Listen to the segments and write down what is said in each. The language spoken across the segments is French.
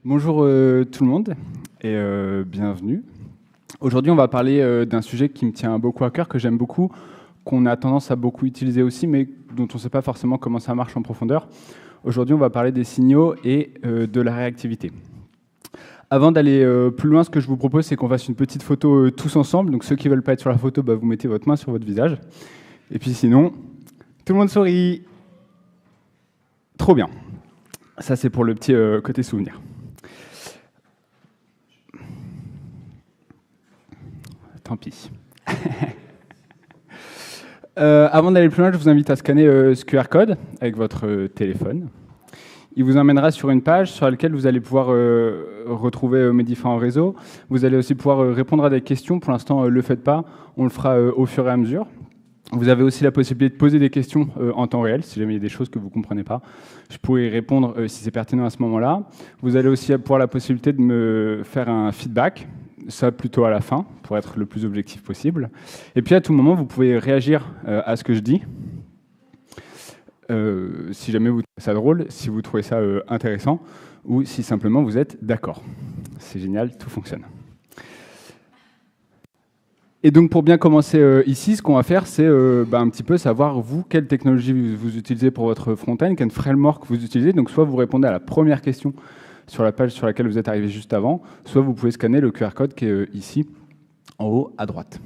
Bonjour tout le monde et bienvenue. Aujourd'hui, on va parler d'un sujet qui me tient beaucoup à cœur, que j'aime beaucoup, qu'on a tendance à beaucoup utiliser aussi, mais dont on ne sait pas forcément comment ça marche en profondeur. Aujourd'hui, on va parler des signaux et de la réactivité. Avant d'aller plus loin, ce que je vous propose, c'est qu'on fasse une petite photo tous ensemble. Donc ceux qui ne veulent pas être sur la photo, vous mettez votre main sur votre visage. Et puis sinon, tout le monde sourit. Trop bien. Ça, c'est pour le petit côté souvenir. Tant pis. Avant d'aller plus loin, je vous invite à scanner ce QR code avec votre téléphone. Il vous emmènera sur une page sur laquelle vous allez pouvoir retrouver mes différents réseaux. Vous allez aussi pouvoir répondre à des questions. Pour l'instant, ne le faites pas. On le fera au fur et à mesure. Vous avez aussi la possibilité de poser des questions en temps réel, si jamais il y a des choses que vous ne comprenez pas. Je pourrai y répondre si c'est pertinent à ce moment-là. Vous allez aussi avoir la possibilité de me faire un feedback, ça plutôt à la fin, pour être le plus objectif possible. Et puis à tout moment, vous pouvez réagir à ce que je dis. Si jamais vous trouvez ça drôle, si vous trouvez ça intéressant, ou si simplement vous êtes d'accord. C'est génial, tout fonctionne. Et donc pour bien commencer ici, ce qu'on va faire, c'est un petit peu savoir, vous, quelle technologie vous utilisez pour votre front-end, quel framework vous utilisez. Donc soit vous répondez à la première question sur la page sur laquelle vous êtes arrivé juste avant, soit vous pouvez scanner le QR code qui est ici, en haut à droite.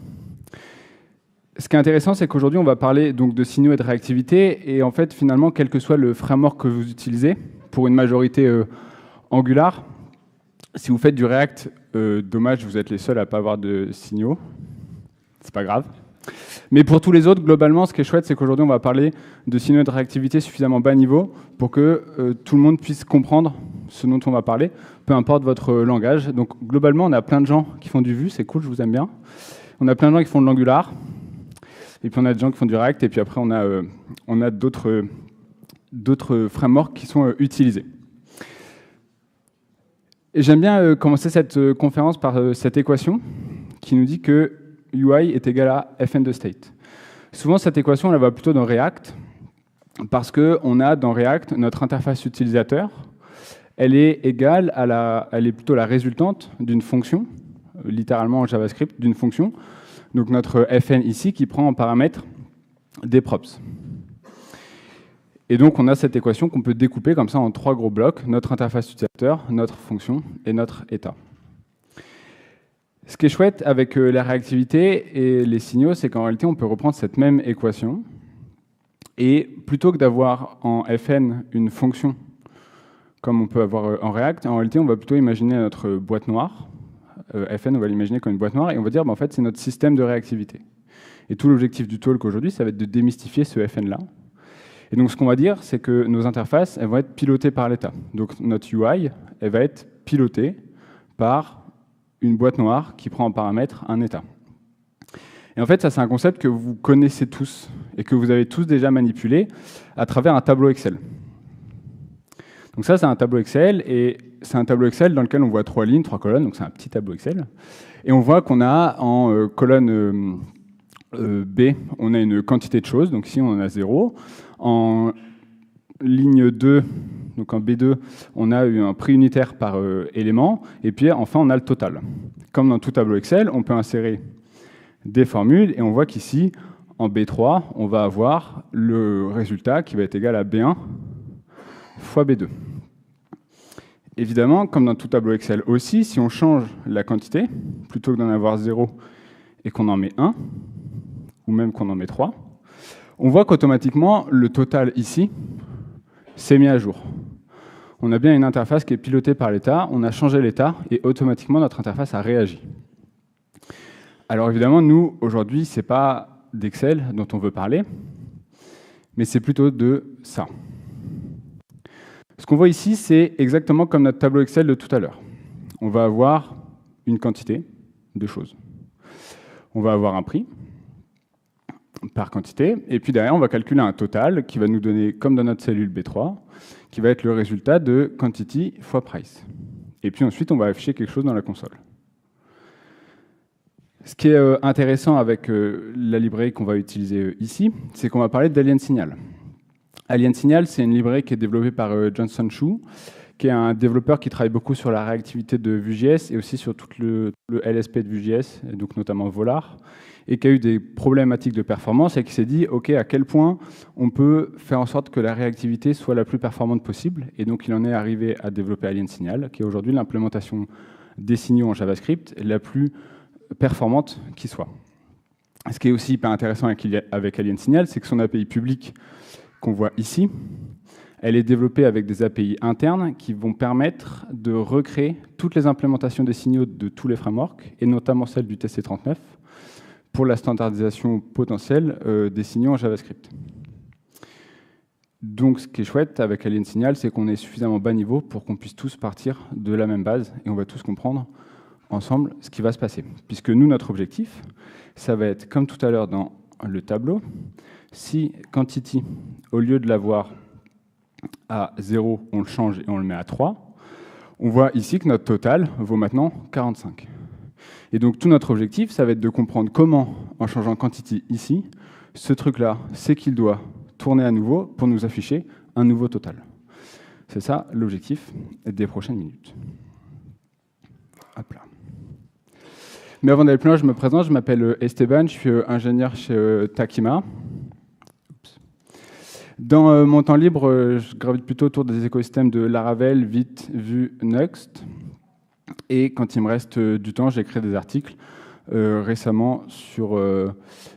Ce qui est intéressant, c'est qu'aujourd'hui, on va parler donc de signaux et de réactivité. Et en fait, finalement, quel que soit le framework que vous utilisez, pour une majorité Angular, si vous faites du React, dommage, vous êtes les seuls à ne pas avoir de signaux. C'est pas grave. Mais pour tous les autres, globalement, ce qui est chouette, c'est qu'aujourd'hui, on va parler de signaux et de réactivité suffisamment bas niveau pour que tout le monde puisse comprendre ce dont on va parler, peu importe votre langage. Donc, globalement, on a plein de gens qui font du Vue, c'est cool, je vous aime bien. On a plein de gens qui font de l'Angular, et puis on a des gens qui font du React, et puis après, on a d'autres frameworks qui sont utilisés. Et j'aime bien commencer cette conférence par cette équation qui nous dit que UI est égal à fn de state. Souvent, cette équation, on la voit plutôt dans React, parce qu'on a dans React notre interface utilisateur. Elle est égale elle est plutôt la résultante d'une fonction, littéralement en JavaScript, d'une fonction. Donc notre fn ici qui prend en paramètre des props. Et donc on a cette équation qu'on peut découper comme ça en 3 gros blocs, notre interface utilisateur, notre fonction et notre état. Ce qui est chouette avec la réactivité et les signaux, c'est qu'en réalité, on peut reprendre cette même équation et plutôt que d'avoir en fn une fonction comme on peut avoir en React, en réalité, on va plutôt imaginer notre boîte noire. Fn, on va l'imaginer comme une boîte noire et on va dire, en fait, c'est notre système de réactivité. Et tout l'objectif du talk aujourd'hui, ça va être de démystifier ce fn-là. Et donc, ce qu'on va dire, c'est que nos interfaces, elles vont être pilotées par l'état. Donc, notre UI, elle va être pilotée par une boîte noire qui prend en paramètre un état. Et en fait, ça, c'est un concept que vous connaissez tous et que vous avez tous déjà manipulé à travers un tableau Excel. Donc ça, c'est un tableau Excel, et c'est un tableau Excel dans lequel on voit 3 lignes, 3 colonnes, donc c'est un petit tableau Excel. Et on voit qu'on a en colonne B, on a une quantité de choses, donc ici on en a 0. En ligne 2, donc en B2, on a eu un prix unitaire par élément, et puis enfin on a le total. Comme dans tout tableau Excel, on peut insérer des formules, et on voit qu'ici, en B3, on va avoir le résultat qui va être égal à B1 fois B2. Évidemment, comme dans tout tableau Excel aussi, si on change la quantité, plutôt que d'en avoir 0 et qu'on en met 1, ou même qu'on en met 3, on voit qu'automatiquement, le total ici s'est mis à jour. On a bien une interface qui est pilotée par l'état, on a changé l'état, et automatiquement, notre interface a réagi. Alors évidemment, nous, aujourd'hui, ce n'est pas d'Excel dont on veut parler, mais c'est plutôt de ça. Ce qu'on voit ici, c'est exactement comme notre tableau Excel de tout à l'heure. On va avoir une quantité de choses. On va avoir un prix par quantité, et puis derrière, on va calculer un total qui va nous donner, comme dans notre cellule B3, qui va être le résultat de quantity fois price. Et puis ensuite, on va afficher quelque chose dans la console. Ce qui est intéressant avec la librairie qu'on va utiliser ici, c'est qu'on va parler d'Alien Signal. Alien Signal, c'est une librairie qui est développée par Johnson Chu, qui est un développeur qui travaille beaucoup sur la réactivité de Vue.js et aussi sur tout le LSP de Vue.js, et donc notamment Volar, et qui a eu des problématiques de performance et qui s'est dit, OK, à quel point on peut faire en sorte que la réactivité soit la plus performante possible. Et donc, il en est arrivé à développer Alien Signal, qui est aujourd'hui l'implémentation des signaux en JavaScript la plus performante qui soit. Ce qui est aussi hyper intéressant avec Alien Signal, c'est que son API publique qu'on voit ici, elle est développée avec des API internes qui vont permettre de recréer toutes les implémentations des signaux de tous les frameworks, et notamment celle du TC39, pour la standardisation potentielle des signaux en JavaScript. Donc, ce qui est chouette avec Alien Signal, c'est qu'on est suffisamment bas niveau pour qu'on puisse tous partir de la même base, et on va tous comprendre ensemble ce qui va se passer. Puisque nous, notre objectif, ça va être, comme tout à l'heure dans le tableau, si quantity, au lieu de l'avoir à 0, on le change et on le met à 3, on voit ici que notre total vaut maintenant 45. Et donc tout notre objectif, ça va être de comprendre comment, en changeant quantity ici, ce truc-là, c'est qu'il doit tourner à nouveau pour nous afficher un nouveau total. C'est ça l'objectif des prochaines minutes. Hop là. Mais avant d'aller plus loin, je me présente, je m'appelle Esteban, je suis ingénieur chez Takima. Dans mon temps libre, je gravite plutôt autour des écosystèmes de Laravel, Vite, Vue, Nuxt. Et quand il me reste du temps, j'écris des articles récemment sur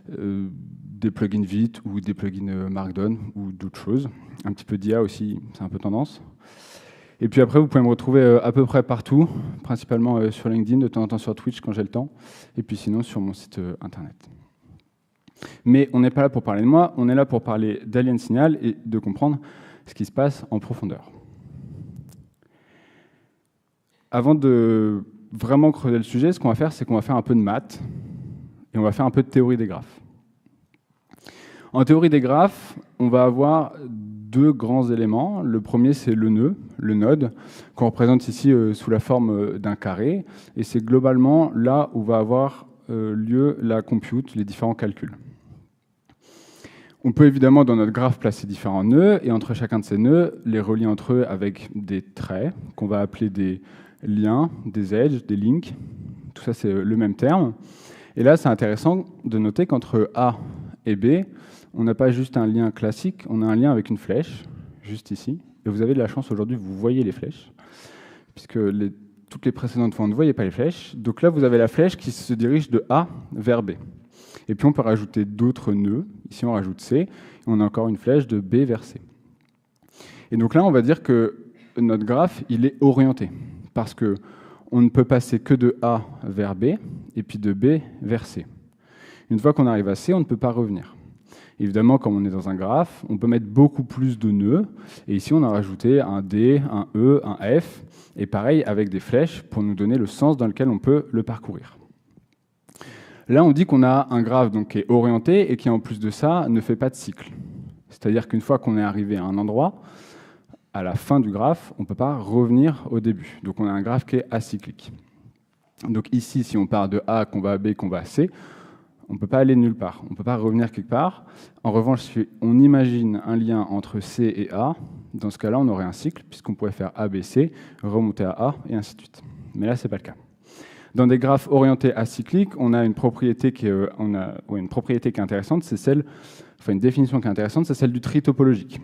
des plugins Vite ou des plugins Markdown ou d'autres choses. Un petit peu d'IA aussi, c'est un peu tendance. Et puis après, vous pouvez me retrouver à peu près partout, principalement sur LinkedIn, de temps en temps sur Twitch quand j'ai le temps, et puis sinon sur mon site internet. Mais on n'est pas là pour parler de moi, on est là pour parler d'Alien Signal et de comprendre ce qui se passe en profondeur. Avant de vraiment creuser le sujet, ce qu'on va faire, c'est qu'on va faire un peu de maths et on va faire un peu de théorie des graphes. En théorie des graphes, on va avoir deux grands éléments. Le premier, c'est le nœud, le node, qu'on représente ici sous la forme d'un carré. Et c'est globalement là où va avoir lieu la compute, les différents calculs. On peut évidemment, dans notre graphe, placer différents nœuds, et entre chacun de ces nœuds, les relier entre eux avec des traits, qu'on va appeler des liens, des edges, des links. Tout ça, c'est le même terme. Et là, c'est intéressant de noter qu'entre A et B, on n'a pas juste un lien classique, on a un lien avec une flèche, juste ici. Et vous avez de la chance aujourd'hui, vous voyez les flèches, puisque toutes les précédentes fois, on ne voyait pas les flèches. Donc là, vous avez la flèche qui se dirige de A vers B. Et puis on peut rajouter d'autres nœuds. Ici, on rajoute C. Et on a encore une flèche de B vers C. Et donc là, on va dire que notre graphe, il est orienté. Parce qu'on ne peut passer que de A vers B, et puis de B vers C. Une fois qu'on arrive à C, on ne peut pas revenir. Évidemment, comme on est dans un graphe, on peut mettre beaucoup plus de nœuds. Et ici, on a rajouté un D, un E, un F. Et pareil, avec des flèches pour nous donner le sens dans lequel on peut le parcourir. Là, on dit qu'on a un graphe donc, qui est orienté et qui, en plus de ça, ne fait pas de cycle. C'est-à-dire qu'une fois qu'on est arrivé à un endroit, à la fin du graphe, on ne peut pas revenir au début. Donc on a un graphe qui est acyclique. Donc ici, si on part de A, qu'on va à B, qu'on va à C, on ne peut pas aller nulle part. On ne peut pas revenir quelque part. En revanche, si on imagine un lien entre C et A, dans ce cas-là, on aurait un cycle, puisqu'on pourrait faire A, B, C, remonter à A, et ainsi de suite. Mais là, ce n'est pas le cas. Dans des graphes orientés acycliques, on a une propriété qui est intéressante, c'est celle, une définition qui est intéressante, c'est celle du tri topologique.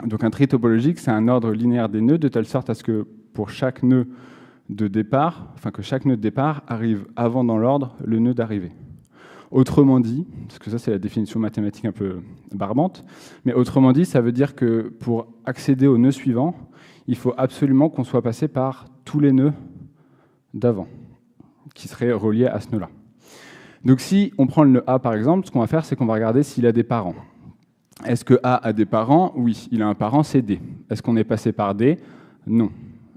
Donc un tri topologique, c'est un ordre linéaire des nœuds, de telle sorte à ce que pour chaque nœud de départ, que chaque nœud de départ arrive avant dans l'ordre le nœud d'arrivée. Autrement dit, parce que ça c'est la définition mathématique un peu barbante, mais autrement dit, ça veut dire que pour accéder au nœud suivant, il faut absolument qu'on soit passé par tous les nœuds d'avant, qui seraient reliés à ce nœud-là. Donc si on prend le nœud A par exemple, ce qu'on va faire, c'est qu'on va regarder s'il a des parents. Est-ce que A a des parents? Oui, il a un parent, c'est D. Est-ce qu'on est passé par D? Non.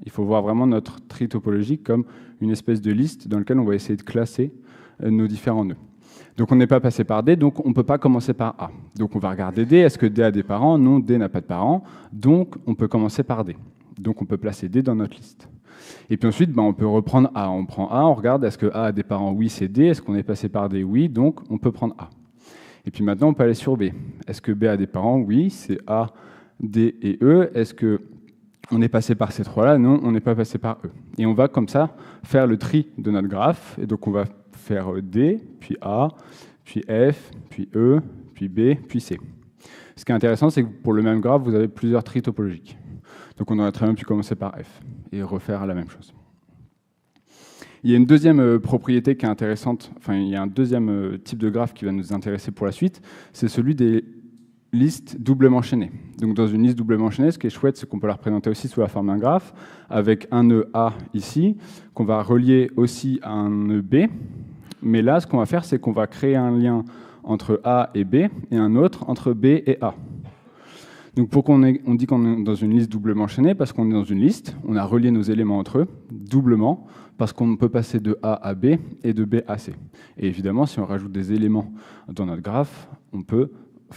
Il faut voir vraiment notre tri topologique comme une espèce de liste dans laquelle on va essayer de classer nos différents nœuds. Donc on n'est pas passé par D, donc on ne peut pas commencer par A. Donc on va regarder D, est-ce que D a des parents? Non, D n'a pas de parents, donc on peut commencer par D. Donc on peut placer D dans notre liste. Et puis ensuite, on peut reprendre A. On prend A, on regarde, est-ce que A a des parents? Oui, c'est D. Est-ce qu'on est passé par D? Oui, donc on peut prendre A. Et puis maintenant, on peut aller sur B. Est-ce que B a des parents? Oui, c'est A, D et E. Est-ce que on est passé par ces trois-là, non, on n'est pas passé par eux. Et on va comme ça faire le tri de notre graphe. Et donc on va faire D, puis A, puis F, puis E, puis B, puis C. Ce qui est intéressant, c'est que pour le même graphe, vous avez plusieurs tris topologiques. Donc on aurait très bien pu commencer par F et refaire la même chose. Il y a une deuxième propriété qui est intéressante, enfin il y a un deuxième type de graphe qui va nous intéresser pour la suite, c'est celui des listes doublement chaînées. Donc dans une liste doublement chaînée, ce qui est chouette, c'est qu'on peut la représenter aussi sous la forme d'un graphe, avec un nœud A ici, qu'on va relier aussi à un nœud B. Mais là, ce qu'on va faire, c'est qu'on va créer un lien entre A et B, et un autre entre B et A. Donc pourquoi on dit qu'on est dans une liste doublement chaînée? Parce qu'on est dans une liste, on a relié nos éléments entre eux, doublement, parce qu'on peut passer de A à B et de B à C. Et évidemment, si on rajoute des éléments dans notre graphe,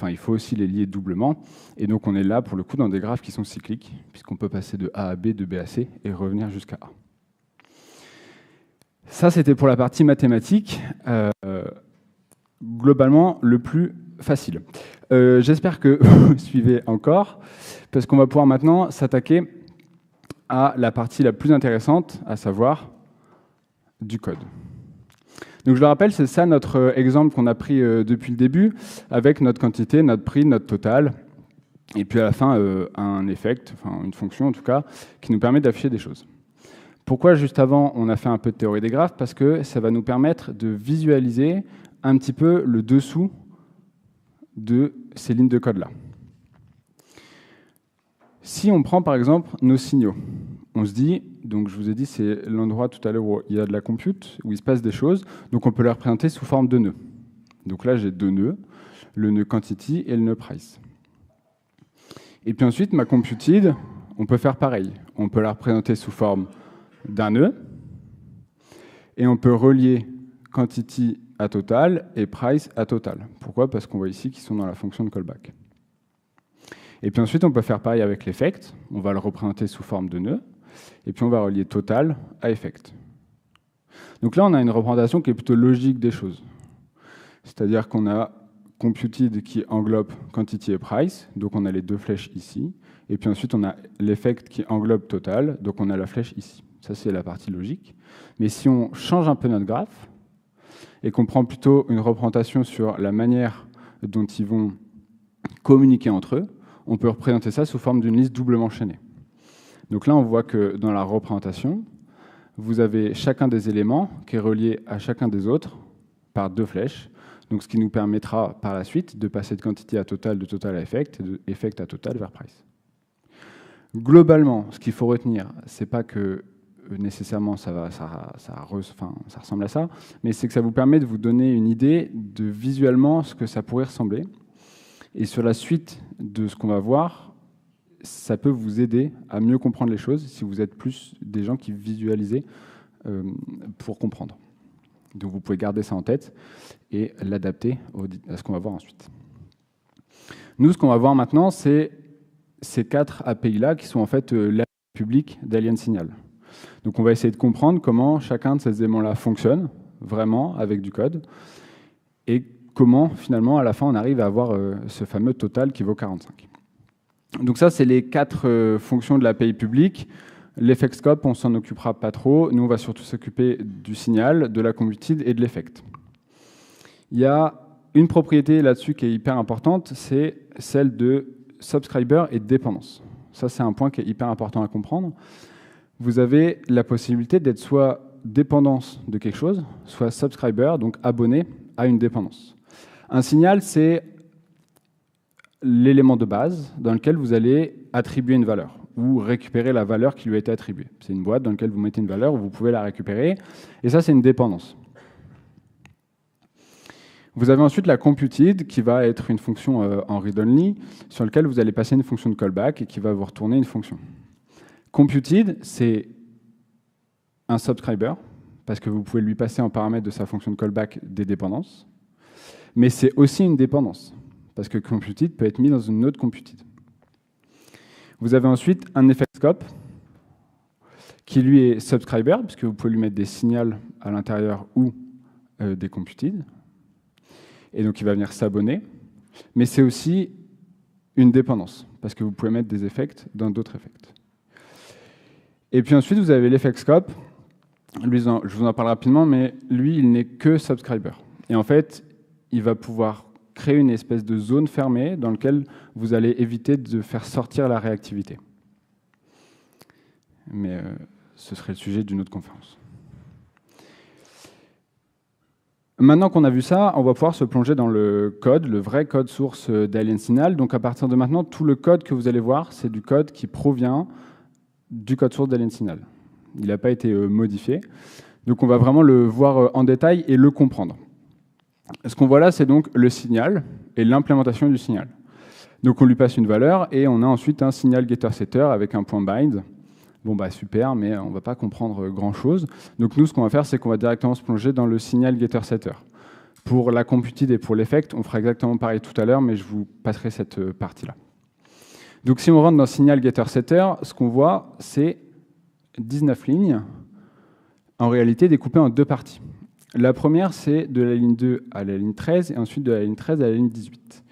il faut aussi les lier doublement. Et donc on est là, pour le coup, dans des graphes qui sont cycliques, puisqu'on peut passer de A à B, de B à C, et revenir jusqu'à A. Ça, c'était pour la partie mathématique, globalement, le plus facile. J'espère que vous suivez encore, parce qu'on va pouvoir maintenant s'attaquer à la partie la plus intéressante, à savoir du code. Donc je le rappelle, c'est ça notre exemple qu'on a pris depuis le début, avec notre quantité, notre prix, notre total, et puis à la fin un effect, enfin une fonction en tout cas, qui nous permet d'afficher des choses. Pourquoi juste avant on a fait un peu de théorie des graphes? Parce que ça va nous permettre de visualiser un petit peu le dessous de ces lignes de code-là. Si on prend par exemple nos signaux, on se dit, donc je vous ai dit, c'est l'endroit tout à l'heure où il y a de la compute, où il se passe des choses, donc on peut les représenter sous forme de nœuds. Donc là, j'ai deux nœuds, le nœud quantity et le nœud price. Et puis ensuite, ma computid, on peut faire pareil. On peut la représenter sous forme d'un nœud, et on peut relier quantity à total et price à total. Pourquoi? Parce qu'on voit ici qu'ils sont dans la fonction de callback. Et puis ensuite, on peut faire pareil avec l'effect. On va le représenter sous forme de nœud. Et puis on va relier total à effect. Donc là, on a une représentation qui est plutôt logique des choses. C'est-à-dire qu'on a computed qui englobe quantity et price. Donc on a les deux flèches ici. Et puis ensuite, on a l'effect qui englobe total. Donc on a la flèche ici. Ça, c'est la partie logique. Mais si on change un peu notre graphe et qu'on prend plutôt une représentation sur la manière dont ils vont communiquer entre eux, on peut représenter ça sous forme d'une liste doublement chaînée. Donc là, on voit que dans la représentation, vous avez chacun des éléments qui est relié à chacun des autres par deux flèches, donc ce qui nous permettra par la suite de passer de quantity à total, de total à effect, et de effect à total vers price. Globalement, ce qu'il faut retenir, c'est pas que nécessairement ça ressemble à ça, mais c'est que ça vous permet de vous donner une idée de visuellement ce que ça pourrait ressembler. Et sur la suite de ce qu'on va voir, ça peut vous aider à mieux comprendre les choses si vous êtes plus des gens qui visualisez pour comprendre. Donc vous pouvez garder ça en tête et l'adapter à ce qu'on va voir ensuite. Nous, ce qu'on va voir maintenant, c'est ces 4 API-là qui sont en fait l'API publique d'Alien Signal. Donc on va essayer de comprendre comment chacun de ces éléments-là fonctionne vraiment avec du code et comment finalement à la fin on arrive à avoir ce fameux total qui vaut 45. Donc ça, c'est les 4 fonctions de l'API publique. L'effect scope, on s'en occupera pas trop. Nous, on va surtout s'occuper du signal, de la computid et de l'effect. Il y a une propriété là-dessus qui est hyper importante, c'est celle de subscriber et de dépendance. Ça, c'est un point qui est hyper important à comprendre. Vous avez la possibilité d'être soit dépendance de quelque chose, soit subscriber, donc abonné à une dépendance. Un signal, c'est l'élément de base dans lequel vous allez attribuer une valeur ou récupérer la valeur qui lui a été attribuée. C'est une boîte dans laquelle vous mettez une valeur, vous pouvez la récupérer, et ça, c'est une dépendance. Vous avez ensuite la computid, qui va être une fonction en read-only, sur laquelle vous allez passer une fonction de callback et qui va vous retourner une fonction. Computid, c'est un subscriber, parce que vous pouvez lui passer en paramètre de sa fonction de callback des dépendances, mais c'est aussi une dépendance, parce que computid peut être mis dans une autre computid. Vous avez ensuite un effect scope, qui lui est subscriber, puisque vous pouvez lui mettre des signals à l'intérieur ou des computid, et donc il va venir s'abonner, mais c'est aussi une dépendance, parce que vous pouvez mettre des effects dans d'autres effects. Et puis ensuite, vous avez l'effect scope. Lui, je vous en parle rapidement, mais lui, il n'est que subscriber. Et en fait, il va pouvoir créer une espèce de zone fermée dans laquelle vous allez éviter de faire sortir la réactivité. Mais ce serait le sujet d'une autre conférence. Maintenant qu'on a vu ça, on va pouvoir se plonger dans le code, le vrai code source d'Alien Signal. Donc à partir de maintenant, tout le code que vous allez voir, c'est du code qui provient du code source d'Alien Signal. Il n'a pas été modifié. Donc on va vraiment le voir en détail et le comprendre. Ce qu'on voit là, c'est donc le signal et l'implémentation du signal. Donc on lui passe une valeur et on a ensuite un signal getter-setter avec un point bind. Bon bah super, mais on ne va pas comprendre grand-chose. Donc nous, ce qu'on va faire, c'est qu'on va directement se plonger dans le signal getter-setter. Pour la computid et pour l'effect, on fera exactement pareil tout à l'heure, mais je vous passerai cette partie-là. Donc si on rentre dans le signal getter-setter, ce qu'on voit, c'est 19 lignes, en réalité découpées en deux parties. La première, c'est de la ligne 2 à la ligne 13, et ensuite de la ligne 13 à la ligne 18.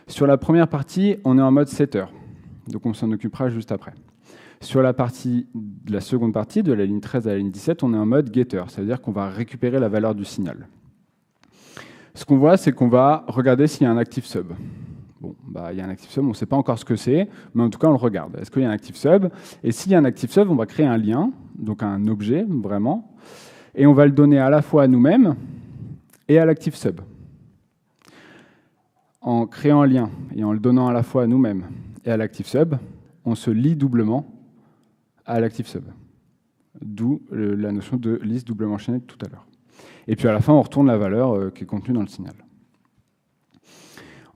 Sur la première partie, on est en mode setter, donc on s'en occupera juste après. Sur la seconde partie, de la ligne 13 à la ligne 17, on est en mode getter, ça veut dire qu'on va récupérer la valeur du signal. Ce qu'on voit, c'est qu'on va regarder s'il y a un active sub. Bon, bah, il y a un active sub, on ne sait pas encore ce que c'est, mais en tout cas, on le regarde. Est-ce qu'il y a un active sub? Et s'il y a un active sub, on va créer un lien, donc un objet, vraiment, et on va le donner à la fois à nous-mêmes et à l'active sub. En créant un lien et en le donnant à la fois à nous-mêmes et à l'active sub, on se lie doublement à l'active sub. D'où la notion de liste doublement enchaînée de tout à l'heure. Et puis à la fin, on retourne la valeur qui est contenue dans le signal.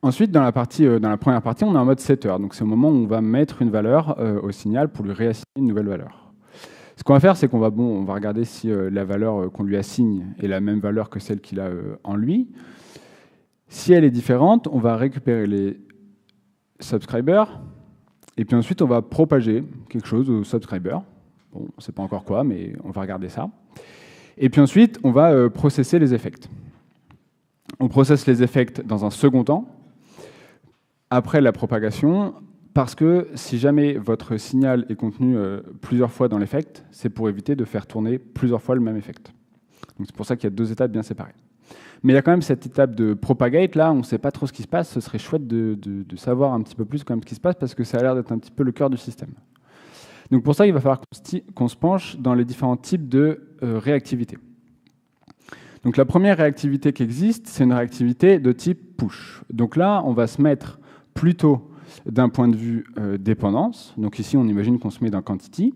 Ensuite, dans la première partie, on est en mode setter. Donc c'est au moment où on va mettre une valeur au signal pour lui réassigner une nouvelle valeur. Ce qu'on va faire, c'est qu'on va regarder si la valeur qu'on lui assigne est la même valeur que celle qu'il a en lui. Si elle est différente, on va récupérer les subscribers. Et puis ensuite, on va propager quelque chose au subscriber. Bon, on ne sait pas encore quoi, mais on va regarder ça. Et puis ensuite, on va processer les effects. On processe les effects dans un second temps, après la propagation, parce que si jamais votre signal est contenu plusieurs fois dans l'effect, c'est pour éviter de faire tourner plusieurs fois le même effect. Donc c'est pour ça qu'il y a deux étapes bien séparées. Mais il y a quand même cette étape de propagate, là, on ne sait pas trop ce qui se passe, ce serait chouette de savoir un petit peu plus quand même ce qui se passe, parce que ça a l'air d'être un petit peu le cœur du système. Donc pour ça, il va falloir qu'on se penche dans les différents types de réactivité. Donc la première réactivité qui existe, c'est une réactivité de type push. Donc là, on va se mettre plutôt d'un point de vue dépendance. Donc ici, on imagine qu'on se met dans quantity.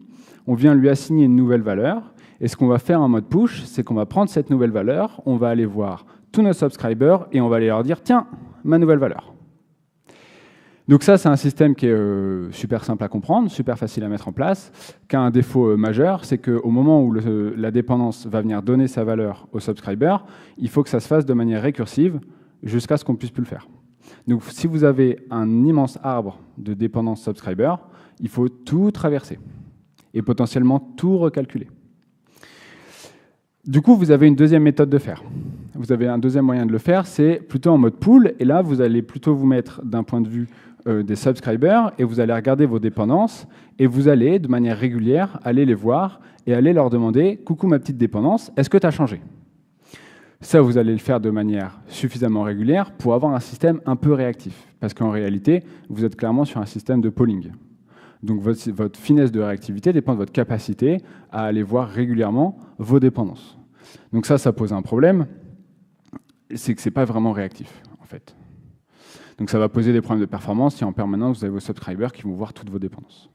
On vient lui assigner une nouvelle valeur. Et ce qu'on va faire en mode push, c'est qu'on va prendre cette nouvelle valeur, on va aller voir tous nos subscribers et on va aller leur dire « Tiens, ma nouvelle valeur ». Donc ça, c'est un système qui est super simple à comprendre, super facile à mettre en place, qui a un défaut majeur, c'est qu'au moment où la dépendance va venir donner sa valeur au subscriber, il faut que ça se fasse de manière récursive jusqu'à ce qu'on puisse plus le faire. Donc si vous avez un immense arbre de dépendance subscriber, il faut tout traverser et potentiellement tout recalculer. Du coup, vous avez une deuxième méthode de faire. Vous avez un deuxième moyen de le faire, c'est plutôt en mode pool. Et là, vous allez plutôt vous mettre d'un point de vue des subscribers et vous allez regarder vos dépendances et vous allez, de manière régulière, aller les voir et aller leur demander « Coucou ma petite dépendance, est-ce que tu as changé ?» Ça, vous allez le faire de manière suffisamment régulière pour avoir un système un peu réactif. Parce qu'en réalité, vous êtes clairement sur un système de polling. Donc votre finesse de réactivité dépend de votre capacité à aller voir régulièrement vos dépendances. Donc ça pose un problème, c'est que ce n'est pas vraiment réactif, en fait. Donc ça va poser des problèmes de performance si en permanence vous avez vos subscribers qui vont voir toutes vos dépendances.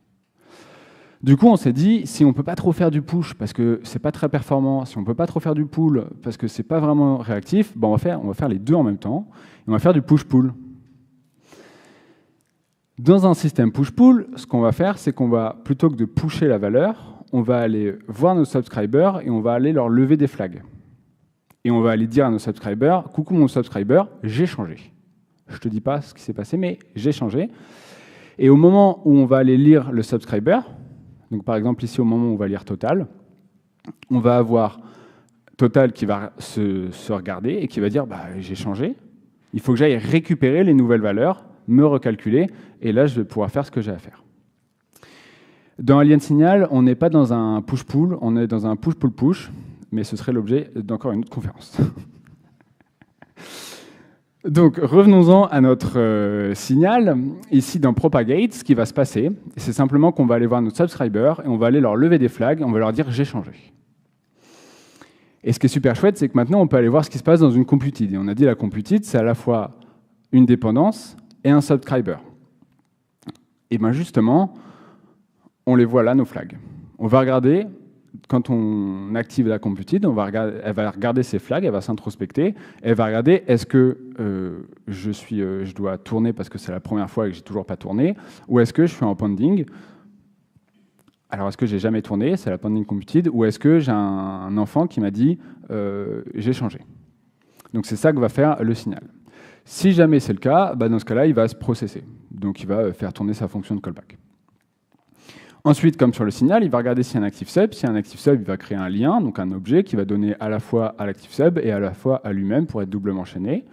Du coup, on s'est dit, si on ne peut pas trop faire du push parce que ce n'est pas très performant, si on ne peut pas trop faire du pull parce que ce n'est pas vraiment réactif, on va faire les deux en même temps, et on va faire du push-pull. Dans un système push-pull, ce qu'on va faire, c'est qu'on va, plutôt que de pusher la valeur, on va aller voir nos subscribers et on va aller leur lever des flags. Et on va aller dire à nos subscribers, « Coucou mon subscriber, j'ai changé. Je ne te dis pas ce qui s'est passé, mais j'ai changé. » Et au moment où on va aller lire le subscriber, donc par exemple ici au moment où on va lire total, on va avoir total qui va se regarder et qui va dire « J'ai changé. Il faut que j'aille récupérer les nouvelles valeurs, me recalculer, et là, je vais pouvoir faire ce que j'ai à faire. » Dans Alien Signal, on n'est pas dans un push-pull, on est dans un push-pull-push, mais ce serait l'objet d'encore une autre conférence. Donc, revenons-en à notre signal. Ici, dans Propagate, ce qui va se passer, c'est simplement qu'on va aller voir nos subscribers et on va aller leur lever des flags et on va leur dire « j'ai changé ». Et ce qui est super chouette, c'est que maintenant, on peut aller voir ce qui se passe dans une computid. Et on a dit la computid, c'est à la fois une dépendance et un subscriber. Et bien justement, on les voit là, nos flags. On va regarder, quand on active la computid, elle va regarder ses flags, elle va s'introspecter, elle va regarder est-ce que je dois tourner parce que c'est la première fois et que j'ai toujours pas tourné, ou est-ce que je suis en pending. Alors, est-ce que j'ai jamais tourné, c'est la pending computid, ou est-ce que j'ai un enfant qui m'a dit j'ai changé. Donc c'est ça que va faire le signal. Si jamais c'est le cas, dans ce cas-là, il va se processer. Donc il va faire tourner sa fonction de callback. Ensuite, comme sur le signal, il va regarder s'il y a un active sub. S'il y a un active sub, il va créer un lien, donc un objet qui va donner à la fois à l'active sub et à la fois à lui-même pour être doublement chaîné.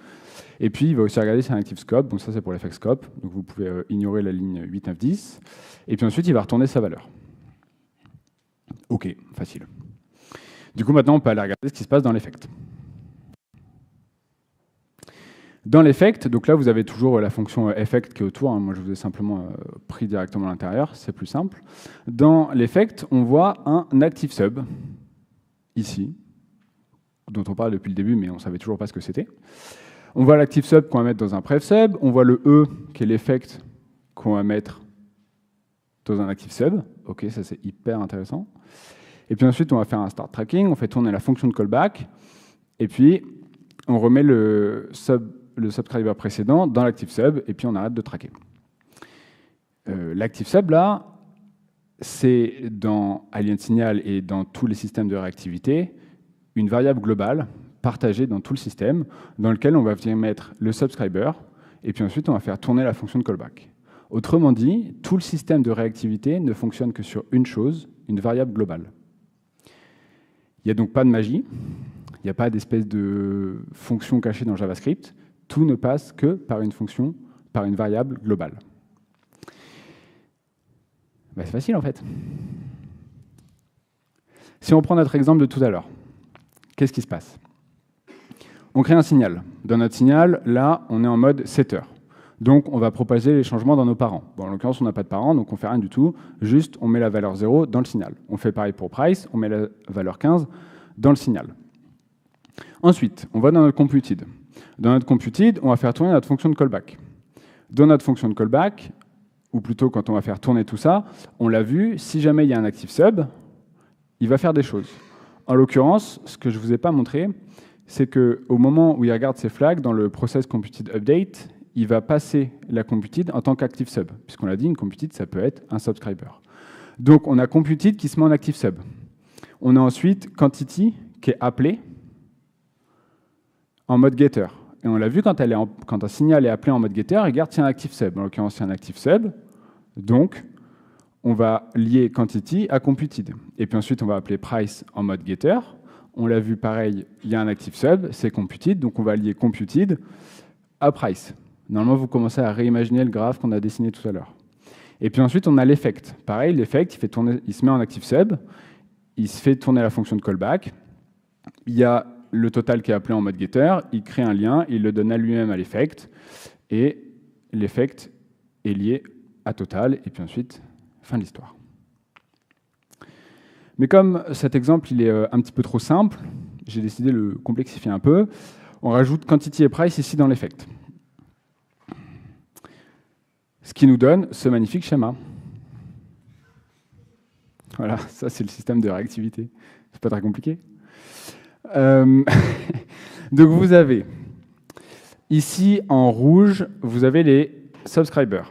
Et puis, il va aussi regarder s'il y a un active scope. Donc ça, c'est pour l'effect scope. Donc vous pouvez ignorer la ligne 8, 9, 10. Et puis ensuite, il va retourner sa valeur. OK, facile. Du coup, maintenant, on peut aller regarder ce qui se passe dans l'effect. Dans l'effect, donc là, vous avez toujours la fonction effect qui est autour. Moi, je vous ai simplement pris directement à l'intérieur. C'est plus simple. Dans l'effect, on voit un active sub, ici, dont on parle depuis le début, mais on ne savait toujours pas ce que c'était. On voit l'active sub qu'on va mettre dans un prev sub. On voit le E, qui est l'effect qu'on va mettre dans un active sub. OK, ça, c'est hyper intéressant. Et puis ensuite, on va faire un start tracking. On fait tourner la fonction de callback. Et puis, on remet le subscriber précédent dans l'active sub, et puis on arrête de traquer. L'active sub, là, c'est dans Alien Signal et dans tous les systèmes de réactivité, une variable globale partagée dans tout le système, dans lequel on va venir mettre le subscriber, et puis ensuite on va faire tourner la fonction de callback. Autrement dit, tout le système de réactivité ne fonctionne que sur une chose, une variable globale. Il n'y a donc pas de magie, il n'y a pas d'espèce de fonction cachée dans JavaScript. Tout ne passe que par une fonction, par une variable globale. C'est facile en fait. Si on prend notre exemple de tout à l'heure, qu'est-ce qui se passe? On crée un signal. Dans notre signal, là, on est en mode setter. Donc, on va propager les changements dans nos parents. Bon, en l'occurrence, on n'a pas de parents, donc on ne fait rien du tout. Juste, on met la valeur 0 dans le signal. On fait pareil pour price, on met la valeur 15 dans le signal. Ensuite, on va dans notre computid. Dans notre computid, on va faire tourner notre fonction de callback. Dans notre fonction de callback, ou plutôt quand on va faire tourner tout ça, on l'a vu, si jamais il y a un active sub, il va faire des choses. En l'occurrence, ce que je ne vous ai pas montré, c'est qu'au moment où il regarde ses flags, dans le process computid update, il va passer la computid en tant qu'active sub. Puisqu'on l'a dit, une computid, ça peut être un subscriber. Donc on a computid qui se met en active sub. On a ensuite quantity qui est appelé en mode getter. Et on l'a vu, quand un signal est appelé en mode getter, il regarde s'il y a un active sub. En l'occurrence, il y a un active sub. Donc, on va lier quantity à computid. Et puis ensuite, on va appeler price en mode getter. On l'a vu, pareil, il y a un active sub, c'est computid. Donc, on va lier computid à price. Normalement, vous commencez à réimaginer le graphe qu'on a dessiné tout à l'heure. Et puis ensuite, on a l'effect. Pareil, l'effect, il se met en active sub. Il se fait tourner la fonction de callback. Il y a le total qui est appelé en mode getter, il crée un lien, il le donne à lui-même à l'effect, et l'effect est lié à total, et puis ensuite, fin de l'histoire. Mais comme cet exemple il est un petit peu trop simple, j'ai décidé de le complexifier un peu, on rajoute quantity et price ici dans l'effect. Ce qui nous donne ce magnifique schéma. Voilà, ça c'est le système de réactivité. C'est pas très compliqué. Donc vous avez ici en rouge, vous avez les subscribers.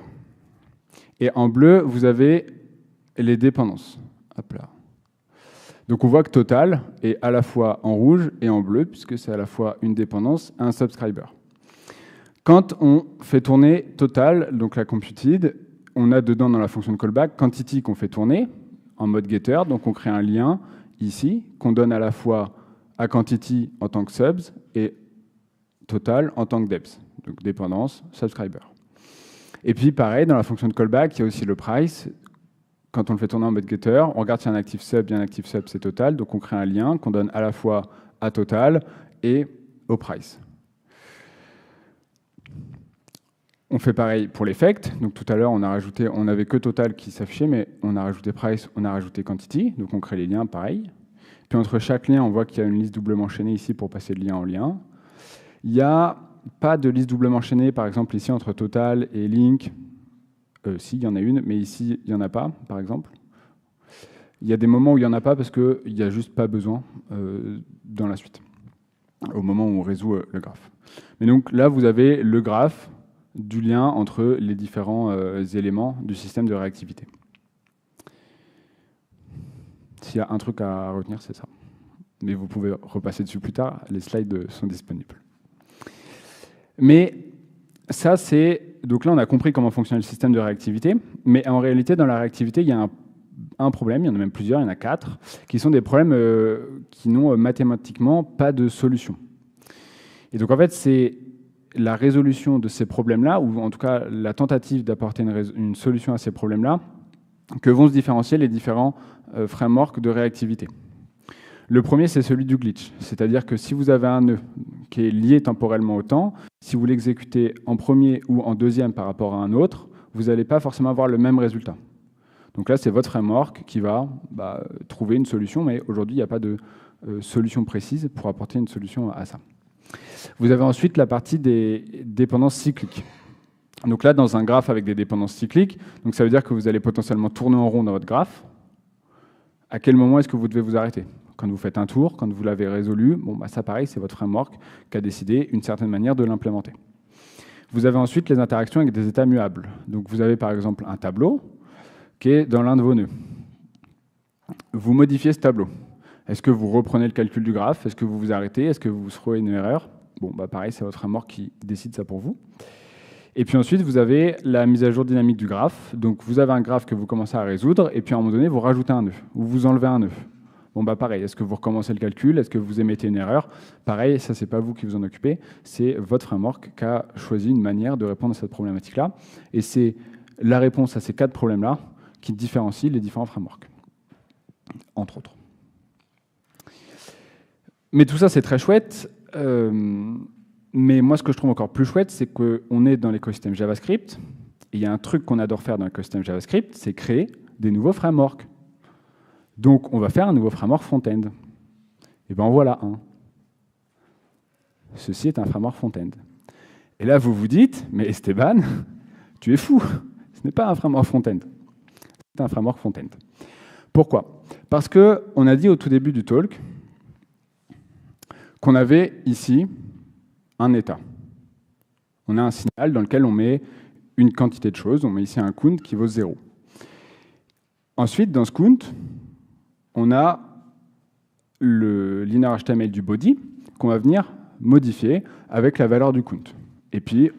Et en bleu, vous avez les dépendances. Hop là. Donc on voit que total est à la fois en rouge et en bleu, puisque c'est à la fois une dépendance et un subscriber. Quand on fait tourner total, donc la computid, on a dedans dans la fonction de callback quantity qu'on fait tourner en mode getter, donc on crée un lien ici qu'on donne à la fois à quantity en tant que subs et total en tant que depth, donc dépendance, subscriber. Et puis pareil, dans la fonction de callback, il y a aussi le price. quand on le fait tourner en mode getter, on regarde s'il y a un active sub, il y a un active sub, c'est total, donc on crée un lien qu'on donne à la fois à total et au price. On fait pareil pour l'effect. Donc tout à l'heure, on n'avait que total qui s'affichait, mais on a rajouté price, on a rajouté quantity, donc on crée les liens pareil. Puis entre chaque lien, on voit qu'il y a une liste doublement enchaînée ici pour passer de lien en lien. Il n'y a pas de liste doublement enchaînée, par exemple ici entre total et link. Si, il y en a une, mais ici, il n'y en a pas, par exemple. Il y a des moments où il n'y en a pas parce qu'il n'y a juste pas besoin dans la suite, au moment où on résout le graphe. Mais donc là, vous avez le graphe du lien entre les différents éléments du système de réactivité. S'il y a un truc à retenir, c'est ça. Mais vous pouvez repasser dessus plus tard, les slides sont disponibles. Mais ça, c'est... Donc là, on a compris comment fonctionne le système de réactivité, mais en réalité, dans la réactivité, il y a un problème, il y en a même plusieurs, il y en a 4, qui sont des problèmes qui n'ont mathématiquement pas de solution. Et donc en fait, c'est la résolution de ces problèmes-là, ou en tout cas la tentative d'apporter une solution à ces problèmes-là, que vont se différencier les différents frameworks de réactivité. Le premier, c'est celui du glitch, c'est-à-dire que si vous avez un nœud qui est lié temporellement au temps, si vous l'exécutez en premier ou en deuxième par rapport à un autre, vous n'allez pas forcément avoir le même résultat. Donc là, c'est votre framework qui va trouver une solution, mais aujourd'hui, il n'y a pas de solution précise pour apporter une solution à ça. Vous avez ensuite la partie des dépendances cycliques. Donc là, dans un graphe avec des dépendances cycliques, donc ça veut dire que vous allez potentiellement tourner en rond dans votre graphe. À quel moment est-ce que vous devez vous arrêter? Quand vous faites un tour, quand vous l'avez résolu, bon, ça pareil, c'est votre framework qui a décidé une certaine manière de l'implémenter. Vous avez ensuite les interactions avec des états muables. Donc vous avez par exemple un tableau qui est dans l'un de vos nœuds. Vous modifiez ce tableau. Est-ce que vous reprenez le calcul du graphe? Est-ce que vous vous arrêtez? Est-ce que vous trouvez une erreur? Bon, pareil, c'est votre framework qui décide ça pour vous. Et puis ensuite, vous avez la mise à jour dynamique du graphe. Donc vous avez un graphe que vous commencez à résoudre, et puis à un moment donné, vous rajoutez un nœud, ou vous enlevez un nœud. Bon, pareil, est-ce que vous recommencez le calcul? Est-ce que vous émettez une erreur? Pareil, ça, c'est pas vous qui vous en occupez, c'est votre framework qui a choisi une manière de répondre à cette problématique-là. Et c'est la réponse à ces 4 problèmes-là qui différencie les différents frameworks, entre autres. Mais tout ça, c'est très chouette. Mais moi, ce que je trouve encore plus chouette, c'est qu'on est dans l'écosystème JavaScript. Et il y a un truc qu'on adore faire dans l'écosystème JavaScript, c'est créer des nouveaux frameworks. Donc, on va faire un nouveau framework front-end. Et bien, en voilà un. Ceci est un framework front-end. Et là, vous vous dites, mais Esteban, tu es fou. Ce n'est pas un framework front-end. C'est un framework front-end. Pourquoi? Parce qu'on a dit au tout début du talk qu'on avait ici un état. On a un signal dans lequel on met une quantité de choses. On met ici un count qui vaut 0. Ensuite, dans ce count, on a le l'inner HTML du body qu'on va venir modifier avec la valeur du count. Et puis,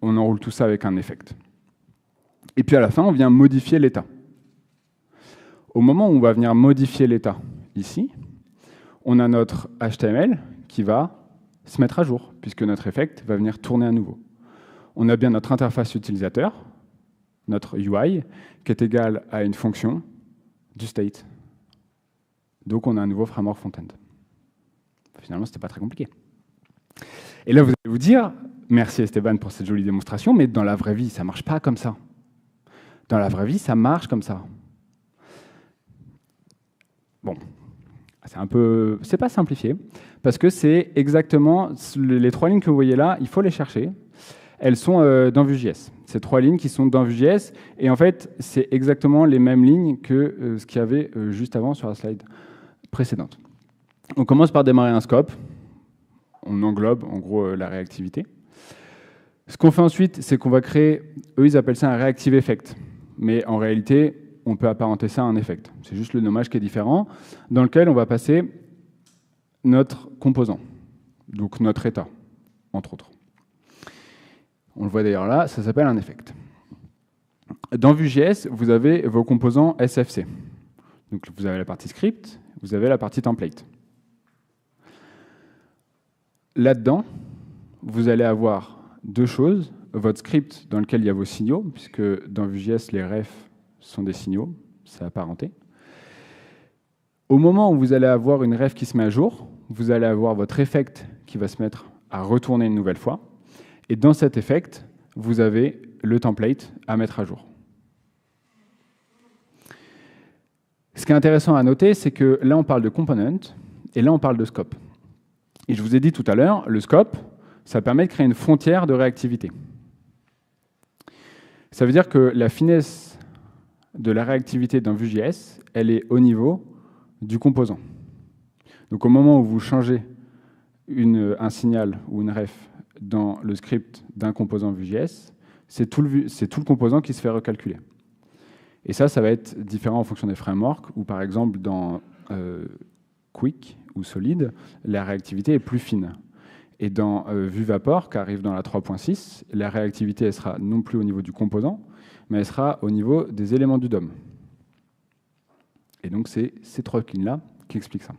on enroule tout ça avec un effect. Et puis à la fin, on vient modifier l'état. Au moment où on va venir modifier l'état, ici, on a notre HTML qui va se mettre à jour, puisque notre effect va venir tourner à nouveau. On a bien notre interface utilisateur, notre UI, qui est égale à une fonction du state. Donc on a un nouveau framework front-end. Finalement, ce n'était pas très compliqué. Et là, vous allez vous dire, merci Esteban pour cette jolie démonstration, mais dans la vraie vie, ça ne marche pas comme ça. Dans la vraie vie, ça marche comme ça. Bon, c'est pas simplifié, parce que c'est exactement les 3 lignes que vous voyez là, il faut les chercher. Elles sont dans Vue.js. Ces 3 lignes qui sont dans Vue.js, et en fait, c'est exactement les mêmes lignes que ce qu'il y avait juste avant sur la slide précédente. On commence par démarrer un scope. On englobe, en gros, la réactivité. Ce qu'on fait ensuite, c'est qu'on va créer, eux, ils appellent ça un reactive effect. Mais en réalité, on peut apparenter ça à un effect. C'est juste le nommage qui est différent, dans lequel on va passer notre composant, donc notre état, entre autres. On le voit d'ailleurs là, ça s'appelle un effect. Dans Vue.js, vous avez vos composants SFC. Donc vous avez la partie script, vous avez la partie template. Là-dedans, vous allez avoir 2 choses. Votre script dans lequel il y a vos signaux, puisque dans Vue.js, les refs sont des signaux. c'est apparenté. Au moment où vous allez avoir une ref qui se met à jour, vous allez avoir votre effect qui va se mettre à retourner une nouvelle fois. Et dans cet effect, vous avez le template à mettre à jour. Ce qui est intéressant à noter, c'est que là, on parle de component et là, on parle de scope. Et je vous ai dit tout à l'heure, le scope, ça permet de créer une frontière de réactivité. Ça veut dire que la finesse de la réactivité d'un Vue.js, elle est au niveau du composant. Donc au moment où vous changez un signal ou une ref dans le script d'un composant Vue.js, c'est tout le composant qui se fait recalculer. Et ça va être différent en fonction des frameworks, où par exemple dans Quick ou Solid, la réactivité est plus fine. Et dans Vue Vapor, qui arrive dans la 3.6, la réactivité elle sera non plus au niveau du composant, mais elle sera au niveau des éléments du DOM. Et donc c'est ces trois lignes-là qui expliquent ça.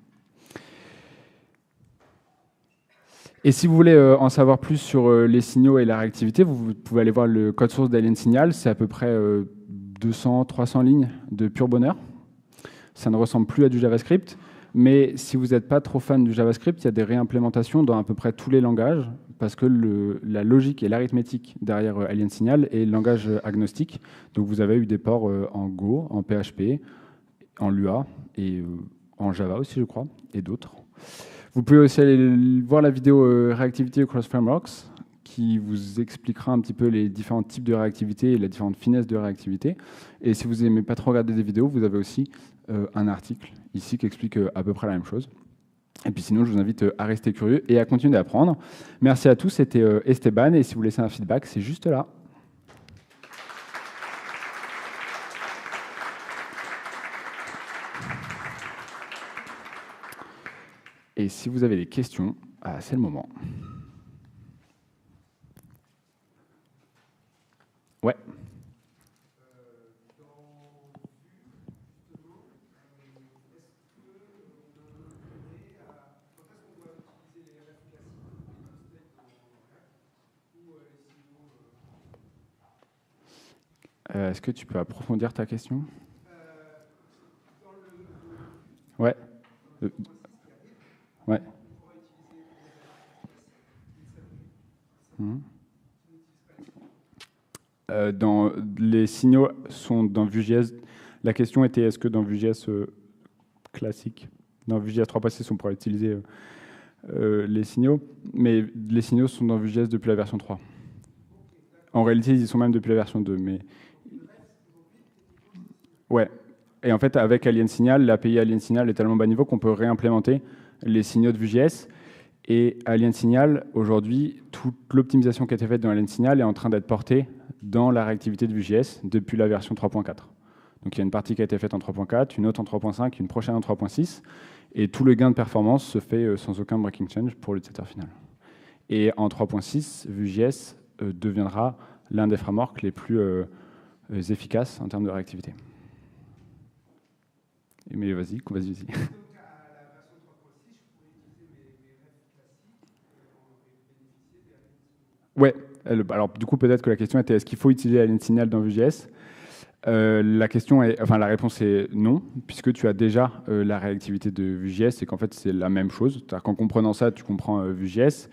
Et si vous voulez en savoir plus sur les signaux et la réactivité, vous pouvez aller voir le code source d'Alien Signal, c'est à peu près 200-300 lignes de pur bonheur. Ça ne ressemble plus à du JavaScript, mais si vous n'êtes pas trop fan du JavaScript, il y a des réimplémentations dans à peu près tous les langages, parce que la logique et l'arithmétique derrière Alien Signal est langage agnostique. Donc vous avez eu des ports en Go, en PHP, en Lua et en Java aussi, je crois, et d'autres. Vous pouvez aussi aller voir la vidéo Réactivité across frameworks, qui vous expliquera un petit peu les différents types de réactivité et les différentes finesses de réactivité. Et si vous n'aimez pas trop regarder des vidéos, vous avez aussi un article ici qui explique à peu près la même chose. Et puis sinon, je vous invite à rester curieux et à continuer d'apprendre. Merci à tous, c'était Esteban, et si vous laissez un feedback, c'est juste là. Et si vous avez des questions, c'est le moment. Ouais. Est-ce que tu peux approfondir ta question? Ouais. Ouais. Dans les signaux sont dans Vue.js. La question était est-ce que dans Vue.js classique, dans Vue.js 3.6, on pourrait utiliser les signaux, mais les signaux sont dans Vue.js depuis la version 3. En réalité, ils y sont même depuis la version 2, mais ouais. Et en fait, avec Alien Signal, l'API Alien Signal est tellement bas niveau qu'on peut réimplémenter les signaux de Vue.js. Et Alien Signal, aujourd'hui, toute l'optimisation qui a été faite dans Alien Signal est en train d'être portée dans la réactivité de Vue.js depuis la version 3.4. Donc il y a une partie qui a été faite en 3.4, une autre en 3.5, une prochaine en 3.6. Et tout le gain de performance se fait sans aucun breaking change pour l'utilisateur final. Et en 3.6, Vue.js deviendra l'un des frameworks les plus efficaces en termes de réactivité. Mais vas-y. Ouais, alors du coup peut-être que la question était est-ce qu'il faut utiliser Alien Signal dans Vue.js? La réponse est non, puisque tu as déjà la réactivité de Vue.js et qu'en fait c'est la même chose. C'est-à-dire qu'en comprenant ça, tu comprends Vue.js.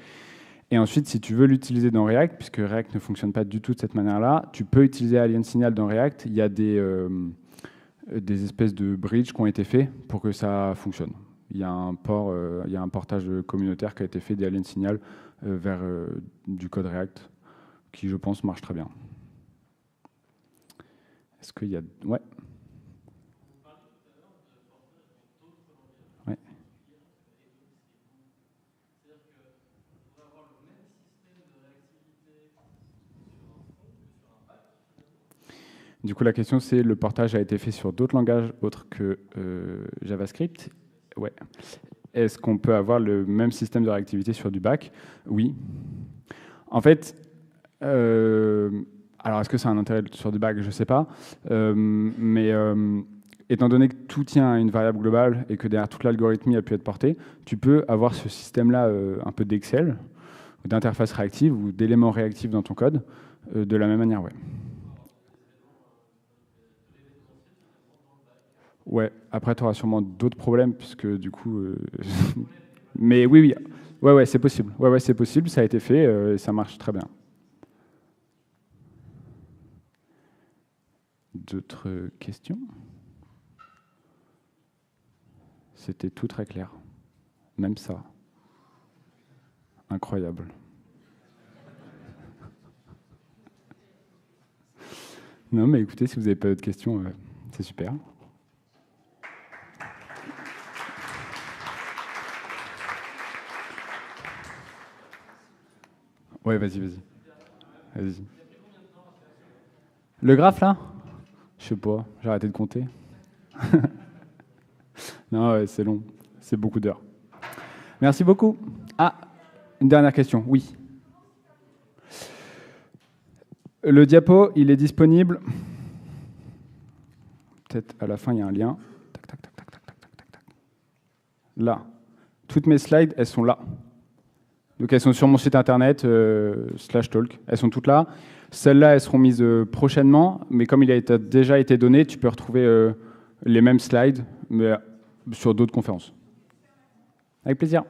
Et ensuite, si tu veux l'utiliser dans React, puisque React ne fonctionne pas du tout de cette manière-là, tu peux utiliser Alien Signal dans React. Il y a des espèces de bridges qui ont été faits pour que ça fonctionne. Il y a un portage communautaire qui a été fait d'Alien Signal vers du code React, qui, je pense, marche très bien. Est-ce qu'il y a... Ouais. Ouais. Du coup, la question, c'est le portage a été fait sur d'autres langages autres que JavaScript. Ouais. Est-ce qu'on peut avoir le même système de réactivité sur du back? Oui. En fait, alors est-ce que c'est un intérêt sur du back? Je ne sais pas. Mais étant donné que tout tient à une variable globale et que derrière toute l'algorithmie a pu être portée, tu peux avoir ce système-là un peu d'Excel, d'interface réactive ou d'éléments réactifs dans ton code de la même manière, ouais. Ouais, après, tu auras sûrement d'autres problèmes, puisque du coup... Mais oui, oui. Ouais, ouais, c'est possible. Ouais, ouais, c'est possible, ça a été fait, et ça marche très bien. D'autres questions? C'était tout très clair. Même ça. Incroyable. Non, mais écoutez, si vous n'avez pas d'autres questions, c'est super. Ouais, vas-y, vas-y. Vas-y. Le graphe, là? Je sais pas, j'ai arrêté de compter. Non, ouais, c'est long. C'est beaucoup d'heures. Merci beaucoup. Ah, une dernière question. Oui. Le diapo, il est disponible. Peut-être à la fin, il y a un lien. Tac, tac, tac, tac, tac, tac, tac, tac. Là. Toutes mes slides, elles sont là. Donc elles sont sur mon site internet, /talk. Elles sont toutes là. Celles-là, elles seront mises prochainement, mais comme il a déjà été donné, tu peux retrouver les mêmes slides, mais sur d'autres conférences. Avec plaisir.